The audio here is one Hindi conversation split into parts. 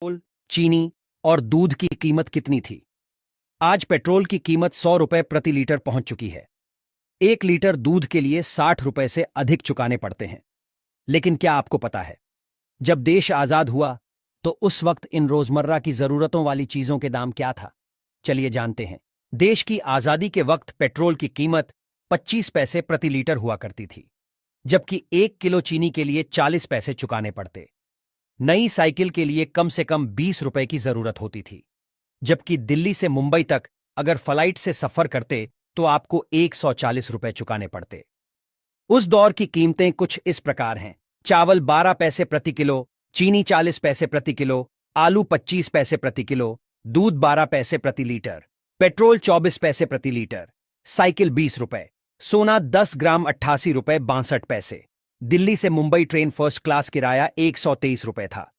पेट्रोल, चीनी और दूध की कीमत कितनी थी? आज पेट्रोल की कीमत 100 रुपए प्रति लीटर पहुंच चुकी है। 1 लीटर दूध के लिए 60 रुपए से अधिक चुकाने पड़ते हैं। लेकिन क्या आपको पता है, जब देश आजाद हुआ तो उस वक्त इन रोजमर्रा की जरूरतों वाली चीजों के दाम क्या था? चलिए जानते हैं। देश की आजादी के वक्त पेट्रोल की कीमत 25 पैसे प्रति लीटर हुआ करती थी, जबकि 1 किलो चीनी के लिए 40 पैसे चुकाने पड़ते। नई साइकिल के लिए कम से कम 20 रुपए की जरूरत होती थी, जबकि दिल्ली से मुंबई तक अगर फ्लाइट से सफर करते तो आपको 140 रुपए चुकाने पड़ते। उस दौर की कीमतें कुछ इस प्रकार हैं: चावल 12 पैसे प्रति किलो, चीनी 40 पैसे प्रति किलो, आलू 25 पैसे प्रति किलो, दूध 12 पैसे प्रति लीटर, पेट्रोल 24 पैसे प्रति लीटर, साइकिल 20 रुपए, सोना 10 ग्राम 88 रुपए 62 पैसे। दिल्ली से मुंबई ट्रेन फर्स्ट क्लास किराया 123 रुपए था।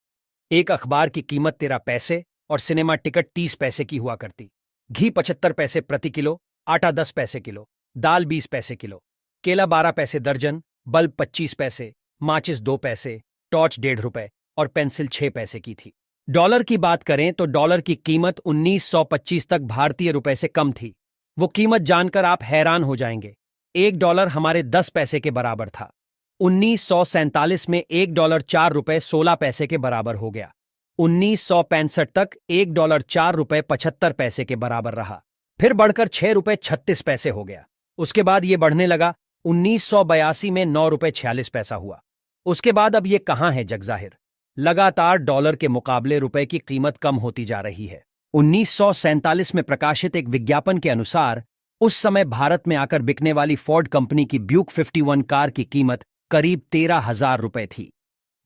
एक अखबार की कीमत 13 पैसे और सिनेमा टिकट 30 पैसे की हुआ करती। घी 75 पैसे प्रति किलो, आटा 10 पैसे किलो, दाल 20 पैसे किलो, केला 12 पैसे दर्जन, बल्ब 25 पैसे, माचिस 2 पैसे, टॉर्च 1.5 रुपए और पेंसिल 6 पैसे की थी। डॉलर की बात करें तो डॉलर की कीमत 1925 तक भारतीय रुपए से कम थी। वो कीमत जानकर आप हैरान हो जाएंगे। $1 हमारे 10 पैसे के बराबर था। 1947 में $1 4 रुपए 16 पैसे के बराबर हो गया। 1965 तक $1 4 रुपए 75 पैसे के बराबर रहा। फिर बढ़कर 6 रुपए 36 पैसे हो गया। उसके बाद ये बढ़ने लगा। 1982 में 9 रुपए 46 पैसा हुआ। उसके बाद अब ये कहाँ है जगजाहिर। लगातार डॉलर के मुकाबले रुपए की कीमत कम होती जा रही है। 1947 में प्रकाशित एक विज्ञापन के अनुसार उस समय भारत में आकर बिकने वाली फोर्ड कंपनी की ब्यूक 51 कार की कीमत करीब 13,000 रुपए थी,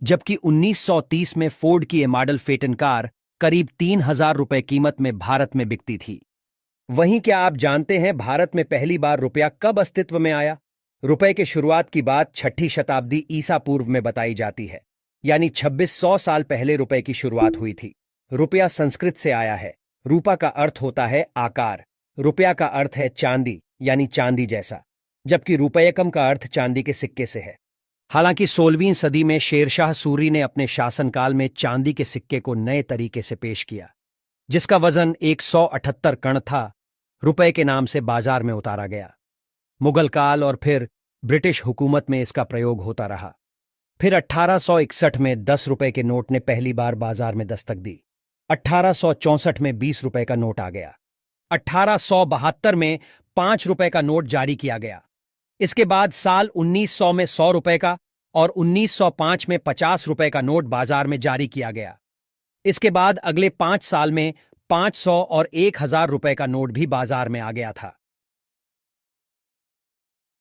जबकि 1930 में फोर्ड की ये मॉडल फेटन कार करीब 3,000 रुपए कीमत में भारत में बिकती थी। वहीं क्या आप जानते हैं भारत में पहली बार रुपया कब अस्तित्व में आया? रुपए के शुरुआत की बात 6ठी शताब्दी ईसा पूर्व में बताई जाती है, यानी 2600 साल पहले रुपए की शुरुआत हुई थी। रुपया संस्कृत से आया है। रूपा का अर्थ होता है आकार, रुपया का अर्थ है चांदी यानी चांदी जैसा, जबकि रुपयकम का अर्थ चांदी के सिक्के से है। हालांकि 16वीं सदी में शेरशाह सूरी ने अपने शासनकाल में चांदी के सिक्के को नए तरीके से पेश किया, जिसका वजन 178 कण था। रुपए के नाम से बाजार में उतारा गया। मुगल काल और फिर ब्रिटिश हुकूमत में इसका प्रयोग होता रहा। फिर 1861 में 10 रुपए के नोट ने पहली बार बाजार में दस्तक दी। 1864 में 20 रुपए का नोट आ गया। 1872 में 5 रुपए का नोट जारी किया गया। इसके बाद साल 1900 में 100 रुपए का और 1905 में 50 रुपए का नोट बाजार में जारी किया गया। इसके बाद अगले 5 साल में 500 और 1000 रुपए का नोट भी बाजार में आ गया था।